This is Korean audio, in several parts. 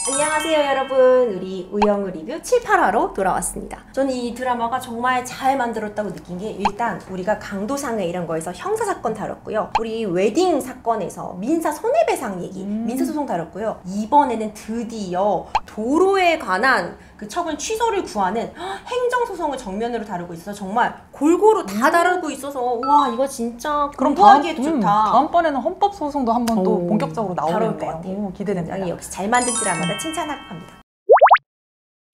안녕하세요 여러분, 우리 우영우 리뷰 7, 8화로 돌아왔습니다. 저는 이 드라마가 정말 잘 만들었다고 느낀 게, 일단 우리가 강도상해 이런 거에서 형사사건 다뤘고요, 우리 웨딩 사건에서 민사 손해배상 얘기, 민사소송 다뤘고요, 이번에는 드디어 도로에 관한 그 처분 취소를 구하는 행정소송을 정면으로 다루고 있어서 정말 골고루 다 다루고 있어서 와, 이거 진짜 공부하기에도 좋다. 다음번에는 헌법소송도 한번 또 본격적으로 다룰 것 나오겠네요. 같아요. 기대됩니다. 역시 잘 만든 드라마다 칭찬하고 갑니다.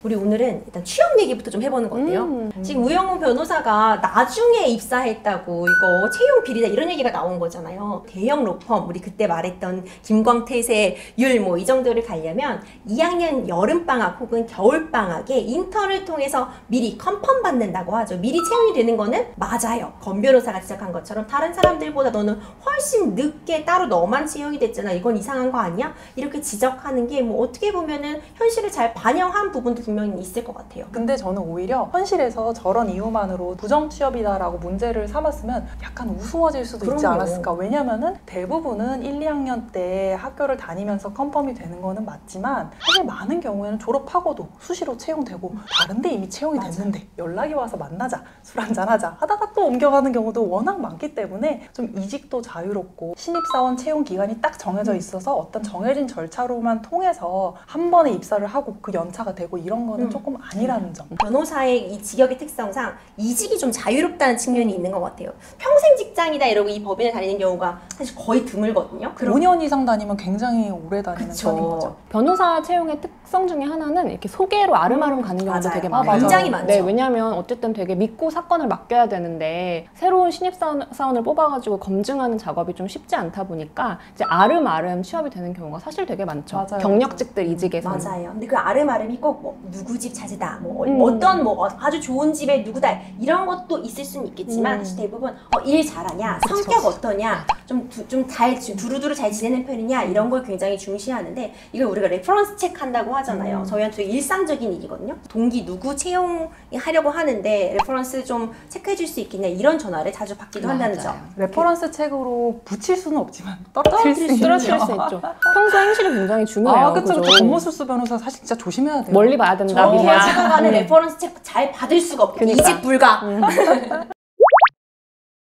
우리 오늘은 일단 취업 얘기부터 좀 해보는 거 어때요? 지금 우영우 변호사가 나중에 입사했다고 이거 채용 비리다 이런 얘기가 나온 거잖아요. 대형 로펌, 우리 그때 말했던 김광태세 율 뭐 이 정도를 가려면 2학년 여름방학 혹은 겨울방학에 인턴을 통해서 미리 컨펌 받는다고 하죠. 미리 채용이 되는 거는 맞아요. 권 변호사가 지적한 것처럼 다른 사람들보다 너는 훨씬 늦게 따로 너만 채용이 됐잖아. 이건 이상한 거 아니야? 이렇게 지적하는 게 뭐 어떻게 보면은 현실을 잘 반영한 부분도 분명히 있을 것 같아요. 근데 저는 오히려 현실에서 저런 이유만으로 부정취업이다라고 문제를 삼았으면 약간 우스워질 수도 있지 않았을까. 왜냐면은 대부분은 1, 2학년 때 학교를 다니면서 컨펌이 되는 거는 맞지만 사실 많은 경우에는 졸업하고도 수시로 채용되고 다른 데 이미 채용이 됐는데 연락이 와서 만나자, 술 한잔하자 하다가 또 옮겨가는 경우도 워낙 많기 때문에 좀 이직도 자유롭고 신입사원 채용 기간이 딱 정해져 있어서 어떤 정해진 절차로만 통해서 한 번에 입사를 하고 그 연차가 되고 이런 거는 조금 아니라는 점. 변호사의 이 직역의 특성상 이직이 좀 자유롭다는 측면이 있는 것 같아요. 평생 직장이다 이러고 이 법인을 다니는 경우가 사실 거의 드물거든요. 5년 이상 다니면 굉장히 오래 다니는 편인 거죠. 변호사 채용의 특성 중에 하나는 이렇게 소개로 아름아름 가는 경우도 되게 많아요. 굉장히 많죠. 네, 왜냐하면 어쨌든 되게 믿고 사건을 맡겨야 되는데 새로운 신입사원을 뽑아가지고 검증하는 작업이 좀 쉽지 않다 보니까 이제 아름아름 취업이 되는 경우가 사실 되게 많죠. 맞아요. 경력직들 이직에서. 맞아요. 근데 그 아름아름이 꼭 뭐 누구 집 자제다, 뭐 어떤 뭐 아주 좋은 집의 누구다 이런 것도 있을 수는 있겠지만 사실 대부분 일 잘하냐, 성격 어떠냐, 좀 잘 두루두루 잘 지내는 편이냐 이런 걸 굉장히 중시하는데, 이걸 우리가 레퍼런스 체크한다고 하잖아요. 저희한테 되게 일상적인 일이거든요. 동기 누구 채용하려고 하는데 레퍼런스 좀 체크해 줄 수 있겠냐 이런 전화를 자주 받기도 한다는 점. 레퍼런스 책으로 붙일 수는 없지만 떨어뜨릴 수 있죠. 평소 행실이 굉장히 중요해요. 그쵸. 권모술수 변호사 사실 진짜 조심해야 돼요. 멀리 봐야 된다. 저 지금 가는 레퍼런스 체크 잘 받을 수가 없겠다. 이직 불가.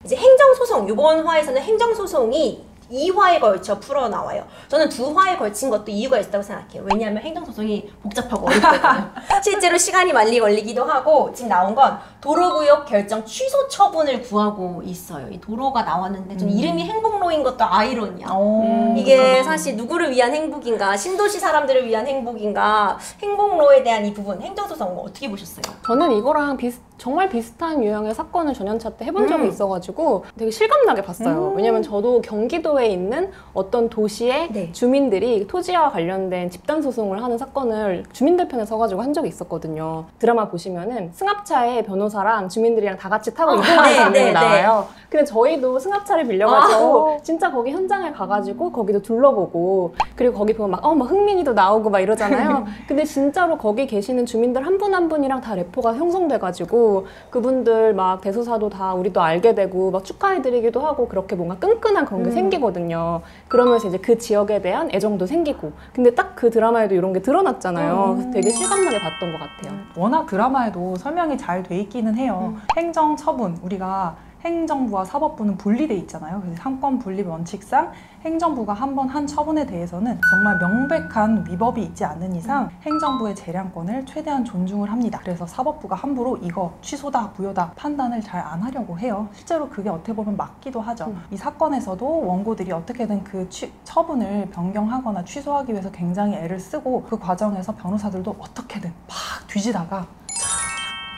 이제 행정소송, 이번 화에서는 행정소송이 2화에 걸쳐 풀어나와요. 저는 2화에 걸친 것도 이유가 있다고 생각해요. 왜냐하면 행정소송이 복잡하고 어렵거든요. 실제로 시간이 많이 걸리기도 하고, 지금 나온 건 도로구역 결정 취소 처분을 구하고 있어요. 이 도로가 나왔는데 좀 이름이 행복로인 것도 아이러니야. 이게 사실 누구를 위한 행복인가, 신도시 사람들을 위한 행복인가, 행복로에 대한 이 부분, 행정소송 어떻게 보셨어요? 저는 이거랑 정말 비슷한 유형의 사건을 전연차 때 해본 적이 있어가지고 되게 실감나게 봤어요. 왜냐면 저도 경기도에 있는 어떤 도시의 주민들이 토지와 관련된 집단소송을 하는 사건을 주민들 편에 서가지고 한 적이 있었거든요. 드라마 보시면은 승합차에 변호사랑 주민들이랑 다 같이 타고 이동하는 장면이 나와요. 근데 저희도 승합차를 빌려가지고 진짜 거기 현장에 가가지고 거기도 둘러보고, 그리고 거기 보면 막 흥민이도 나오고 막 이러잖아요. 근데 진짜로 거기 계시는 주민들 한 분 한 분이랑 다 래퍼가 형성돼가지고 그분들 막 대소사도 다 우리도 알게 되고 막 축하해드리기도 하고, 그렇게 뭔가 끈끈한 그런 게 생기거든요. 그러면서 이제 그 지역에 대한 애정도 생기고. 근데 딱 그 드라마에도 이런 게 드러났잖아요. 되게 실감나게 봤던 것 같아요. 워낙 드라마에도 설명이 잘 돼 있기는 해요. 행정처분, 우리가 행정부와 사법부는 분리돼 있잖아요. 그래서 상권 분립 원칙상 행정부가 한 번 한 처분에 대해서는 정말 명백한 위법이 있지 않는 이상 행정부의 재량권을 최대한 존중을 합니다. 그래서 사법부가 함부로 이거 취소다 부여다 판단을 잘 안 하려고 해요. 실제로 그게 어떻게 보면 맞기도 하죠. 이 사건에서도 원고들이 어떻게든 그 처분을 변경하거나 취소하기 위해서 굉장히 애를 쓰고, 그 과정에서 변호사들도 어떻게든 막 뒤지다가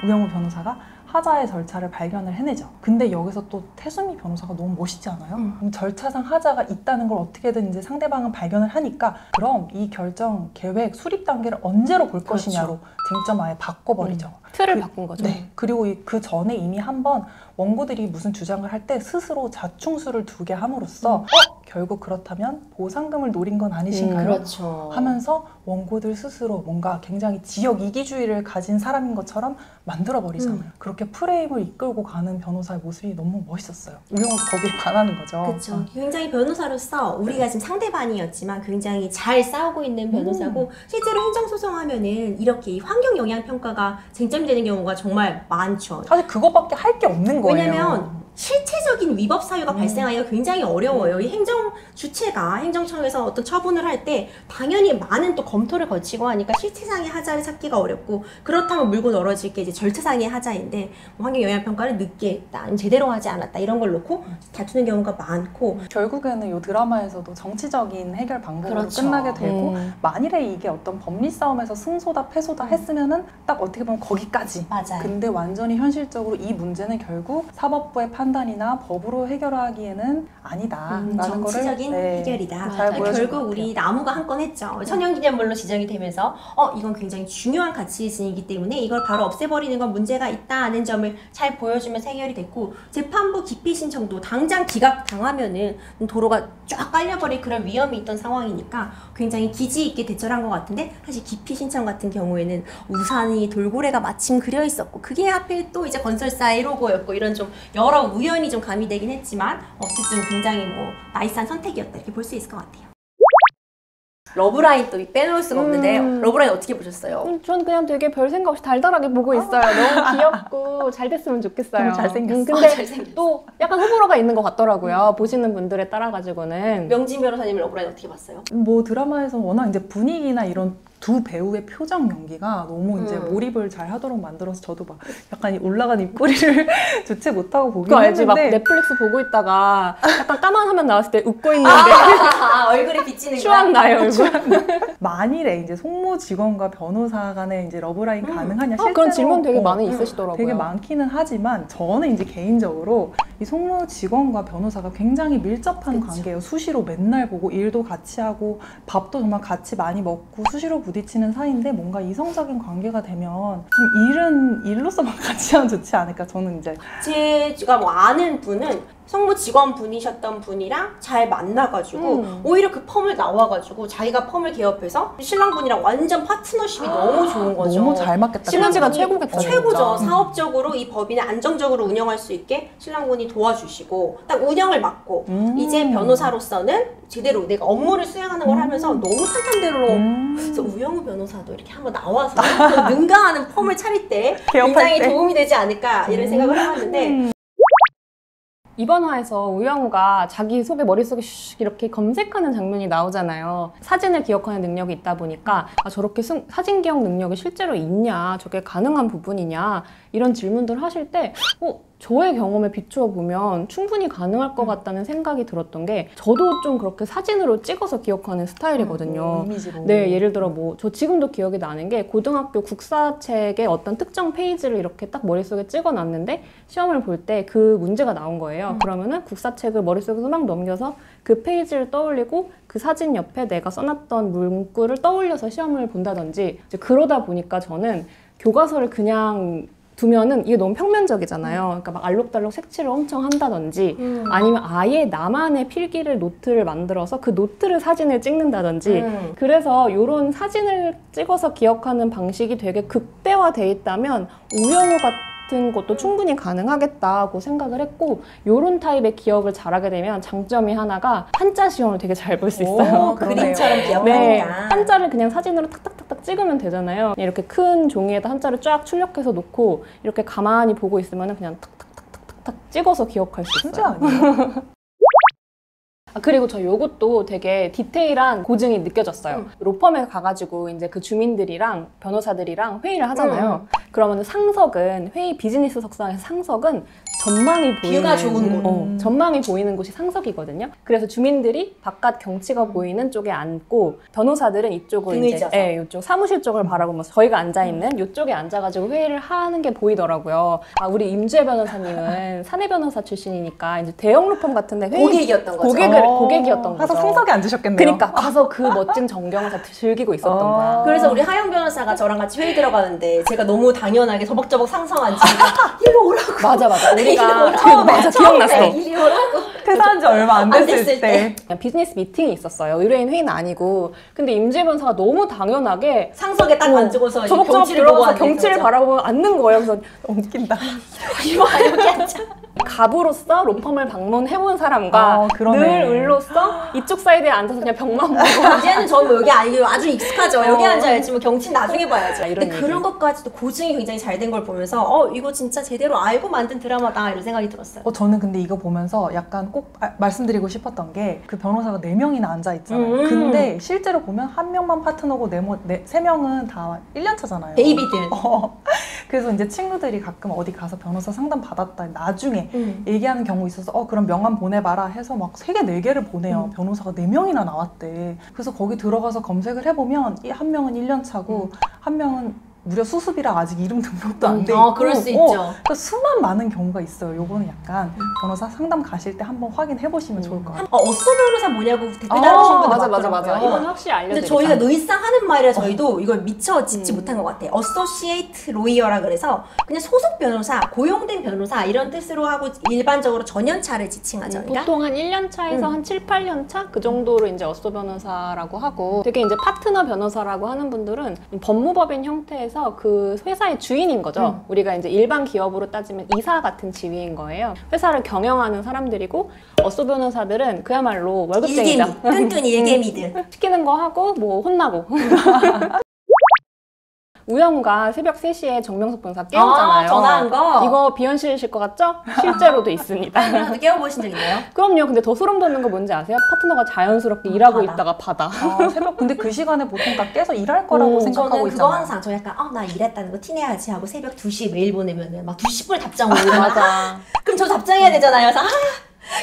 우영우 변호사가 하자의 절차를 발견을 해내죠. 근데 여기서 또 태수미 변호사가 너무 멋있지 않아요? 절차상 하자가 있다는 걸 어떻게든 이제 상대방은 발견을 하니까, 그럼 이 결정, 계획, 수립 단계를 언제로 볼 것이냐로 쟁점 아예 바꿔버리죠. 틀을 바꾼 거죠. 네. 그리고 그 전에 이미 한번 원고들이 무슨 주장을 할 때 스스로 자충수를 두게 함으로써 결국 그렇다면 보상금을 노린 건 아니신가요? 그렇죠. 하면서 원고들 스스로 뭔가 굉장히 지역 이기주의를 가진 사람인 것처럼 만들어버리잖아요. 그렇게 프레임을 이끌고 가는 변호사의 모습이 너무 멋있었어요. 우영우도 거기에 반하는 거죠. 그렇죠. 굉장히 변호사로서 우리가 지금 상대반이었지만 굉장히 잘 싸우고 있는 변호사고 실제로 행정소송하면은 이렇게 이 환경 영향 평가가 쟁점되는 경우가 정말 많죠. 사실 그거밖에 할 게 없는 거예요. 왜냐면 실체적인 위법 사유가 발생하기가 굉장히 어려워요. 이 행정 주체가 행정청에서 어떤 처분을 할 때 당연히 많은 또 검토를 거치고 하니까 실체상의 하자를 찾기가 어렵고 그렇다면 물고 늘어질 게 이제 절차상의 하자인데 뭐 환경 영향 평가를 늦게 했다, 아니면 제대로 하지 않았다 이런 걸 놓고 다투는 경우가 많고 결국에는 이 드라마에서도 정치적인 해결 방법으로 그렇죠. 끝나게 되고 만일에 이게 어떤 법리 싸움에서 승소다 패소다 했으면은 딱 어떻게 보면 거기까지. 맞아요. 근데 완전히 현실적으로 이 문제는 결국 사법부의 판단이나 법으로 해결하기에는 아니다. 라는 정치적인 거를 해결이다. 잘 보여준 것 결국 같아요. 우리 나무가 한 건 했죠. 천연기념물로 지정이 되면서 이건 굉장히 중요한 가치이기 때문에 이걸 바로 없애버리는 건 문제가 있다는 점을 잘 보여주면서 해결이 됐고 재판부 기피 신청도 당장 기각당하면은 도로가 쫙 깔려버릴 그런 위험이 있던 상황이니까 굉장히 기지 있게 대처를 한 것 같은데 사실 기피 신청 같은 경우에는 우산이 돌고래가 마침 그려 있었고 그게 하필 또 이제 건설사의 로고였고 이런 좀 여러 우연이 좀 가미되긴 했지만 어쨌든 굉장히 뭐 나이스한 선택이었다 이렇게 볼 수 있을 것 같아요. 러브라인 또 빼놓을 수가 없는데 러브라인 어떻게 보셨어요? 전 그냥 되게 별 생각 없이 달달하게 보고 있어요. 너무 귀엽고 잘 됐으면 좋겠어요. 너무 잘생겼어. 근데 잘생겼어. 또 약간 호불호가 있는 것 같더라고요. 보시는 분들에 따라 가지고는. 명진 변호사님 러브라인 어떻게 봤어요? 뭐 드라마에서 워낙 이제 분위기나 이런 두 배우의 표정 연기가 너무 이제 몰입을 잘 하도록 만들어서 저도 막 약간 올라간 입꼬리를 주체 못하고 보긴 그거 알지? 막 했는데 넷플릭스 보고 있다가 약간 까만 화면 나왔을 때 웃고 있는데 얼굴에 비치는 추억 나요, 얼굴. 만일에 이제 송무 직원과 변호사 간에 이제 러브라인 가능하냐 실제로 그런 질문 되게 많이 있으시더라고요. 되게 많기는 하지만 저는 이제 개인적으로 이 송무 직원과 변호사가 굉장히 밀접한 관계예요. 수시로 맨날 보고 일도 같이 하고 밥도 정말 같이 많이 먹고 수시로 부딪히는 사이인데 뭔가 이성적인 관계가 되면 좀 일은 일로서만 같이 하면 좋지 않을까. 저는 이제 제가 뭐 아는 분은 성무 직원분이셨던 분이랑 잘 만나가지고 오히려 그 펌을 나와가지고 자기가 펌을 개업해서 신랑분이랑 완전 파트너십이 너무 좋은 거죠. 너무 잘 맞겠다. 시너지가 최고겠다. 최고죠. 진짜. 사업적으로 이 법인을 안정적으로 운영할 수 있게 신랑분이 도와주시고 딱 운영을 맡고 이제 변호사로서는 제대로 내가 업무를 수행하는 걸 하면서 너무 탄탄대로 그래서 우영우 변호사도 이렇게 한번 나와서 능가하는 펌을 차릴 때 굉장히 도움이 되지 않을까 이런 생각을 해봤는데 이번 화에서 우영우가 자기 속에 머릿속에 슉 이렇게 검색하는 장면이 나오잖아요. 사진을 기억하는 능력이 있다 보니까 저렇게 사진 기억 능력이 실제로 있냐, 저게 가능한 부분이냐 이런 질문들 하실 때 저의 경험에 비추어 보면 충분히 가능할 것 같다는 생각이 들었던 게 저도 좀 그렇게 사진으로 찍어서 기억하는 스타일이거든요. 이미지로. 네, 예를 들어 뭐 저 지금도 기억이 나는 게 고등학교 국사책의 어떤 특정 페이지를 이렇게 딱 머릿속에 찍어놨는데 시험을 볼 때 그 문제가 나온 거예요. 그러면은 국사책을 머릿속에서 막 넘겨서 그 페이지를 떠올리고 그 사진 옆에 내가 써놨던 문구를 떠올려서 시험을 본다든지 이제 그러다 보니까 저는 교과서를 그냥 두면은 이게 너무 평면적이잖아요. 그러니까 막 알록달록 색칠을 엄청 한다든지 아니면 아예 나만의 필기를 노트를 만들어서 그 노트를 사진을 찍는다든지 그래서 이런 사진을 찍어서 기억하는 방식이 되게 극대화돼 있다면 우영우 같은 것도 충분히 가능하겠다고 생각을 했고 이런 타입의 기억을 잘하게 되면 장점이 하나가 한자 시험을 되게 잘 볼 수 있어요. 그림처럼 기억하니까. 네, 한자를 그냥 사진으로 탁탁탁탁 찍으면 되잖아요. 이렇게 큰 종이에다 한자를 쫙 출력해서 놓고 이렇게 가만히 보고 있으면 그냥 탁탁탁탁탁 찍어서 기억할 수 있어요. 진짜 아니에요? 그리고 저 요것도 되게 디테일한 고증이 느껴졌어요. 로펌에 가가지고 이제 그 주민들이랑 변호사들이랑 회의를 하잖아요. 그러면 상석은 회의 비즈니스 석상에서 상석은 전망이 보이는 뷰가 좋은 곳. 전망이 보이는 곳이 상석이거든요. 그래서 주민들이 바깥 경치가 보이는 쪽에 앉고 변호사들은 이쪽으로 이제 이쪽 사무실 쪽을 바라보면서 저희가 앉아 있는 이쪽에 앉아가지고 회의를 하는 게 보이더라고요. 우리 임주혜 변호사님은 사내 변호사 출신이니까 이제 대형 로펌 같은데 고객이었던 거죠. 고객이었던 거죠. 가서 상석에 앉으셨겠네요. 그러니까 가서 그 멋진 전경을 다 즐기고 있었던 거야. 그래서 우리 하영 변호사가 저랑 같이 회의 들어가는데 제가 너무 당연하게 저벅저벅 상상 앉으니까 이리 오라고. 맞아. 우리가 맞아 기억났어. 이리 오라고. 퇴사한 지 얼마 안 됐을 때. 비즈니스 미팅이 있었어요. 의뢰인 회의는 아니고. 근데 임지혜 변호사가 너무 당연하게 상석에 딱 앉고서 저벅저벅 들어가서 경치를 바라보고 앉는 거예요. 그래서 웃긴다. 여기 앉아. 갑으로서 로펌을 방문해본 사람과 늘 을로서 이쪽 사이드에 앉아서 그냥 벽만 보고 이제는 저는 여기 아주 익숙하죠. 여기 앉아야지 뭐 경치 나중에 봐야죠. 이런 근데 그런 것까지도 고증이 굉장히 잘 된 걸 보면서 이거 진짜 제대로 알고 만든 드라마다 이런 생각이 들었어요. 저는 근데 이거 보면서 약간 꼭 말씀드리고 싶었던 게 그 변호사가 4명이나 앉아 있잖아요. 근데 실제로 보면 한 명만 파트너고 3명은 다 1년 차잖아요. 베이비들. 그래서 이제 친구들이 가끔 어디 가서 변호사 상담 받았다 나중에 얘기하는 경우 있어서 그럼 명함 보내봐라 해서 막 3개, 4개를 보내요. 변호사가 4명이나 나왔대. 그래서 거기 들어가서 검색을 해보면 한 명은 1년 차고 한 명은 무려 수습이라 아직 이름 등록도 안 돼 있고 그럴 수 있죠. 그러니까 수만 많은 경우가 있어요. 요거는 약간 변호사 상담 가실 때 한번 확인해 보시면 좋을 것 같아요. 어쏘 변호사 뭐냐고 댓글 달아주신 분들 맞아. 이건 확실히 알려드릴게요. 근데 저희가 늘상 하는 말이라 저희도 이걸 미처 짚지 못한 것 같아요. 어소시에이트 로이어라 그래서 그냥 소속 변호사, 고용된 변호사 이런 뜻으로 하고 일반적으로 전연차를 지칭하죠. 보통 한 1년 차에서 한 7, 8년 차? 그 정도로 이제 어쏘 변호사라고 하고 되게 이제 파트너 변호사라고 하는 분들은 법무법인 형태에서 그 회사의 주인인 거죠. 우리가 이제 일반 기업으로 따지면 이사 같은 지위인 거예요. 회사를 경영하는 사람들이고 어쏘 변호사들은 그야말로 월급쟁이다. 끈끈이 일개미들. 시키는 거 하고 뭐 혼나고. 우영우가 새벽 3시에 정명석 변호사 깨웠잖아요. 전화한 거? 이거 비현실이실 것 같죠? 실제로도 있습니다. 깨워보신 적 있나요? 그럼요. 근데 더 소름 돋는 거 뭔지 아세요? 파트너가 자연스럽게 일하고 있다가 받아. 새벽 근데 그 시간에 보통 다 깨서 일할 거라고 생각하고 저는 있잖아요. 그거 항상 저 약간 나 일했다는 거 티내야지 하고 새벽 2시에 메일 보내면은 막 2시 분에 답장 오고 맞아. 그럼 저 답장해야 되잖아요. 그래서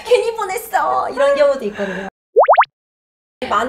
괜히 보냈어 이런 경우도 있거든요.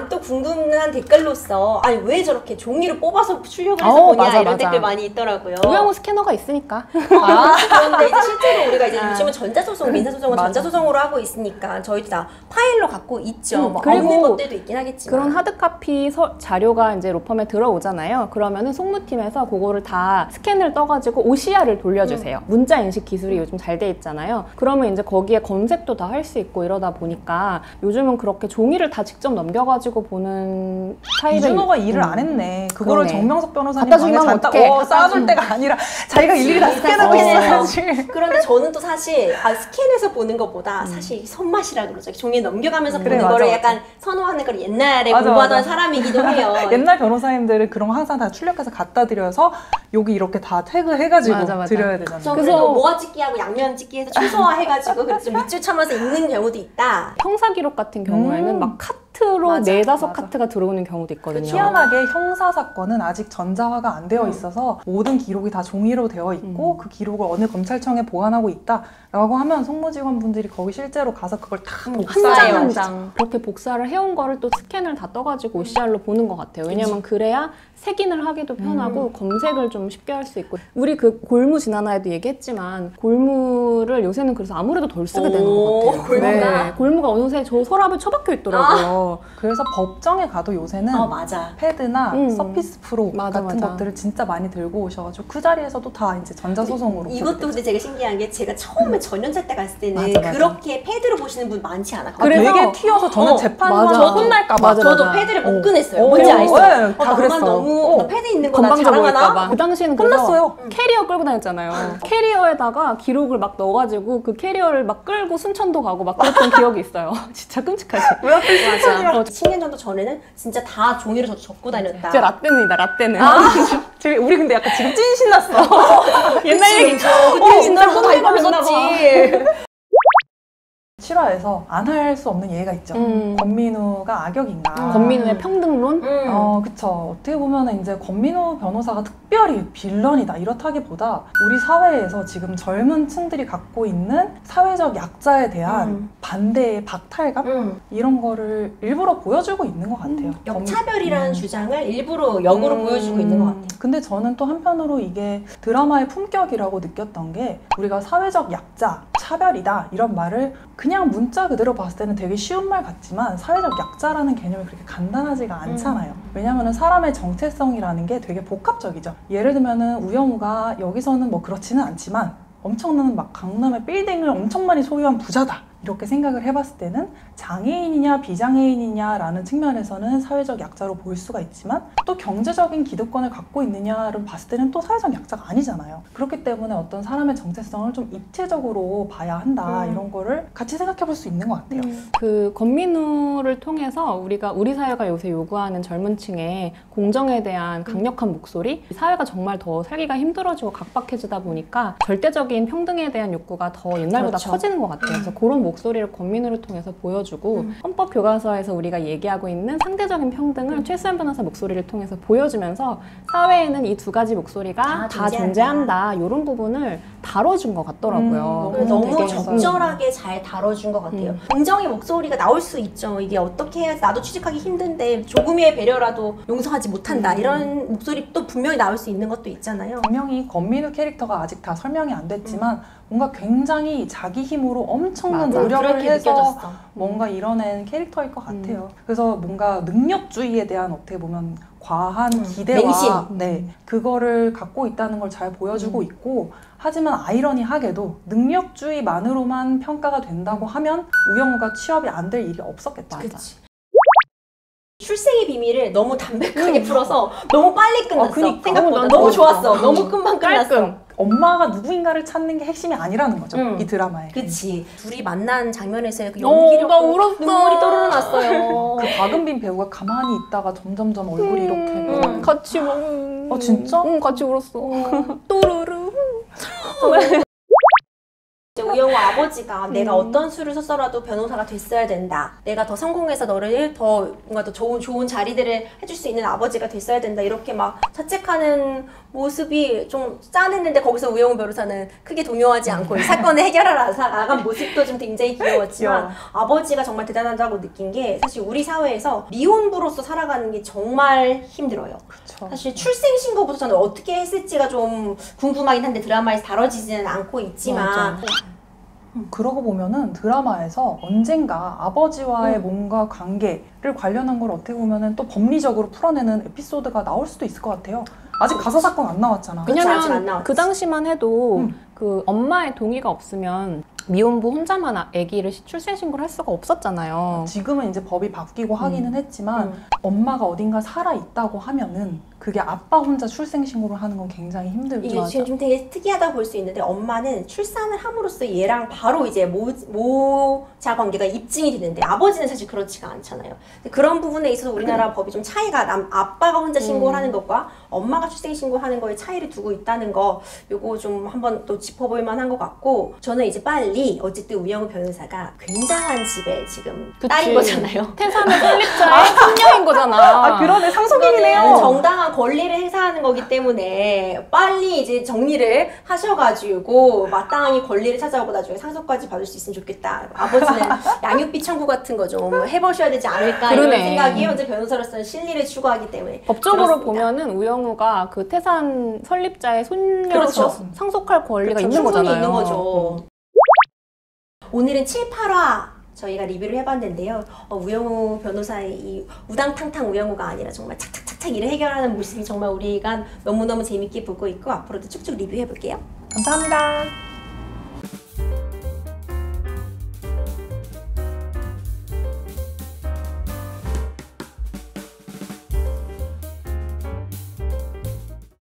또 궁금한 댓글로서 왜 저렇게 종이로 뽑아서 출력을 해서 보냐 이런 댓글 많이 있더라고요. 우영우 스캐너가 있으니까. 그런데 이제 실제로 우리가 이제 요즘은 전자소송, 민사소송은 전자소송으로 하고 있으니까 저희도 다 파일로 갖고 있죠. 그리고 없는 것들도 있긴 하겠지만 그런 하드카피 자료가 이제 로펌에 들어오잖아요. 그러면은 송무팀에서 그거를 다 스캔을 떠가지고 OCR을 돌려주세요. 문자 인식 기술이 요즘 잘 돼 있잖아요. 그러면 이제 거기에 검색도 다 할 수 있고 이러다 보니까 요즘은 그렇게 종이를 다 직접 넘겨가지고 보는 타입은 이준호가 일을 안 했네. 그거를 그러네. 정명석 변호사님 갖다 주면 어떡해. 쌓아줄 때가 아니라 자기가 일일이 다 스캔하고 있어야지. 그런데 저는 또 사실 스캔해서 보는 것보다 사실 손맛이라 그러죠. 종이에 넘겨가면서 보는 거를 약간 선호하는 걸 옛날에 공부하던 사람이기도 해요. 옛날 변호사님들은 그런 거 항상 다 출력해서 갖다 드려서 여기 이렇게 다 태그해가지고 드려야 되잖아요. 그래서 모아 찍기하고 양면 찍기 해서 최소화해가지고 그래서 좀 밑줄 쳐면서 읽는 경우도 있다. 형사 기록 같은 경우에는 막 카트로 4-5 카트가 들어오는 경우도 있거든요. 희한하게 형사 사건은 아직 전자화가 안 되어 있어서 모든 기록이 다 종이로 되어 있고 그 기록을 어느 검찰청에 보관하고 있다라고 하면 송무직원분들이 거기 실제로 가서 그걸 다 복사해요. 한 장 그렇게 복사를 해온 거를 또 스캔을 다 떠가지고 OCR로 보는 것 같아요. 왜냐면 그래야 색인을 하기도 편하고 검색을 좀 쉽게 할 수 있고 우리 그 골무 지난화에도 얘기했지만 골무를 요새는 그래서 아무래도 덜 쓰게 되는 것 같아요. 골무가? 네, 골무가 어느새 저 서랍에 처박혀 있더라고요. 그래서 법정에 가도 요새는 패드나 서피스 프로 같은 것들을 진짜 많이 들고 오셔가지고 그 자리에서도 다 이제 전자소송으로 이것도 근데 제가 신기한 게 제가 처음에 전연차 때 갔을 때는 그렇게 패드로 보시는 분 많지 않았거든요. 되게 튀어서 저는 재판만 혼날까봐 저도 패드를 못 꺼냈어요. 뭔지 아시죠? 다 그랬어. 너무 패드 있는 거 나 자랑하나? 그 당시에는 끝났어요. 캐리어 끌고 다녔잖아요. 캐리어에다가 기록을 막 넣어가지고 그 캐리어를 막 끌고 순천도 가고 막 그랬던 기억이 있어요. 진짜 끔찍하지. 왜 하필 순천이야? 10년 정도 전에는 진짜 다 종이로 저도 적고 다녔다. 진짜 라떼는이다, 라떼는. 우리 근데 약간 지금 찐 신났어. 옛날 얘기죠. 진짜 혼내가 있었지. 7화에서 안 할 수 없는 예가 있죠. 권민우가 악역인가. 권민우의 평등론? 그쵸. 어떻게 보면 이제 권민우 변호사가 특별히 빌런이다 이렇다기보다 우리 사회에서 지금 젊은 층들이 갖고 있는 사회적 약자에 대한 반대의 박탈감? 이런 거를 일부러 보여주고 있는 것 같아요. 역차별이라는 주장을 일부러 역으로 보여주고 있는 것 같아요. 근데 저는 또 한편으로 이게 드라마의 품격이라고 느꼈던 게 우리가 사회적 약자, 차별이다 이런 말을 그냥 문자 그대로 봤을 때는 되게 쉬운 말 같지만 사회적 약자라는 개념이 그렇게 간단하지가 않잖아요. 왜냐하면 사람의 정체성이라는 게 되게 복합적이죠. 예를 들면은 우영우가 여기서는 뭐 그렇지는 않지만 엄청난 막 강남의 빌딩을 엄청 많이 소유한 부자다. 이렇게 생각을 해봤을 때는 장애인이냐 비장애인이냐라는 측면에서는 사회적 약자로 보일 수가 있지만 또 경제적인 기득권을 갖고 있느냐를 봤을 때는 또 사회적 약자가 아니잖아요. 그렇기 때문에 어떤 사람의 정체성을 좀 입체적으로 봐야 한다 이런 거를 같이 생각해 볼 수 있는 것 같아요. 그 권민우를 통해서 우리 사회가 요새 요구하는 젊은 층의 공정에 대한 강력한 목소리, 사회가 정말 더 살기가 힘들어지고 각박해지다 보니까 절대적인 평등에 대한 욕구가 더 옛날보다 그렇죠. 커지는 것 같아요. 그래서 그런 목소리를 권민우를 통해서 보여주고 헌법 교과서에서 우리가 얘기하고 있는 상대적인 평등을 최수연 변호사 목소리를 통해서 보여주면서 사회에는 이 두 가지 목소리가 다 존재한다. 이런 부분을 다뤄준 것 같더라고요. 너무 되게, 적절하게 잘 다뤄준 것 같아요. 공정의 목소리가 나올 수 있죠. 이게 어떻게 해야지 나도 취직하기 힘든데 조금의 배려라도 용서하지 못한다. 이런 목소리 또 분명히 나올 수 있는 것도 있잖아요. 분명히 권민우 캐릭터가 아직 다 설명이 안 됐지만 뭔가 굉장히 자기 힘으로 엄청난 노력을 해서 느껴졌어. 뭔가 이뤄낸 캐릭터일 것 같아요. 그래서 뭔가 능력주의에 대한 어떻게 보면 과한 기대와 맹신. 네, 그거를 갖고 있다는 걸 잘 보여주고 있고, 하지만 아이러니하게도 능력주의만으로만 평가가 된다고 하면 우영우가 취업이 안 될 일이 없었겠다. 그치. 출생의 비밀을 너무 담백하게 풀어서 너무 빨리 끝났어. 그니까. 생각보다 난 너무 너무 좋았어. 너무 금방 끝났어. 깔끔. 엄마가 누구인가를 찾는 게 핵심이 아니라는 거죠. 이 드라마에. 그치. 둘이 만난 장면에서의 그 연기력 나 울었어. 눈물이 또르르 났어요. 그 박은빈 배우가 가만히 있다가 점점점 얼굴이 이렇게 같이 진짜? 응, 같이 울었어. 또르르. 우영우 아버지가 내가 어떤 수를 썼어라도 변호사가 됐어야 된다. 내가 더 성공해서 너를 더 뭔가 더 좋은 자리들을 해줄 수 있는 아버지가 됐어야 된다. 이렇게 막 자책하는 모습이 좀 짠했는데 거기서 우영우 변호사는 크게 동요하지 않고 이 사건을 해결하러 나간 모습도 좀 굉장히 귀여웠지만 아버지가 정말 대단하다고 느낀 게 사실 우리 사회에서 미혼부로서 살아가는 게 정말 힘들어요. 그쵸. 사실 출생신고부터 저는 어떻게 했을지가 좀 궁금하긴 한데 드라마에서 다뤄지지는 않고 있지만 그러고 보면은 드라마에서 언젠가 아버지와의 뭔가 관계를 관련한 걸 어떻게 보면은 또 법리적으로 풀어내는 에피소드가 나올 수도 있을 것 같아요. 아직 가사 사건 안 나왔잖아. 아직 안 왜냐면 나왔지. 그 당시만 해도 그 엄마의 동의가 없으면 미혼부 혼자만 아기를 출생신고를 할 수가 없었잖아요. 지금은 이제 법이 바뀌고 하기는 했지만 엄마가 어딘가 살아있다고 하면은 그게 아빠 혼자 출생신고를 하는 건 굉장히 힘들죠. 이게 지금 좀 되게 특이하다고 볼 수 있는데 엄마는 출산을 함으로써 얘랑 바로 이제 모자 관계가 입증이 되는데 아버지는 사실 그렇지가 않잖아요. 그런 부분에 있어서 우리나라 법이 좀 차이가 아빠가 혼자 신고를 하는 것과 엄마가 출생신고하는 거에 차이를 두고 있다는 거 요거 좀 한번 또 짚어볼 만한 것 같고 저는 이제 빨리 어쨌든 우영우 변호사가 굉장한 집에 지금 딸인 거잖아요. 태산의 설립자의 손녀인 거잖아. 그러네. 상속인이네요. 정당한 권리를 행사하는 거기 때문에 빨리 이제 정리를 하셔가지고 마땅히 권리를 찾아오고 나중에 상속까지 받을 수 있으면 좋겠다. 아버지는 양육비 청구 같은 거 좀 해보셔야 되지 않을까 이런 생각이 현재 변호사로서는 실리를 추구하기 때문에 법적으로 그렇습니다. 보면은 우영우가 그 태산 설립자의 손녀로서 그렇죠. 상속할 권리가 있는 충분히 거잖아요. 있는 거죠. 오늘은 7, 8화 저희가 리뷰를 해봤는데요. 우영우 변호사의 이 우당탕탕 우영우가 아니라 정말 착착착착 일을 해결하는 모습이 정말 우리가 너무너무 재밌게 보고 있고 앞으로도 쭉쭉 리뷰해볼게요. 감사합니다.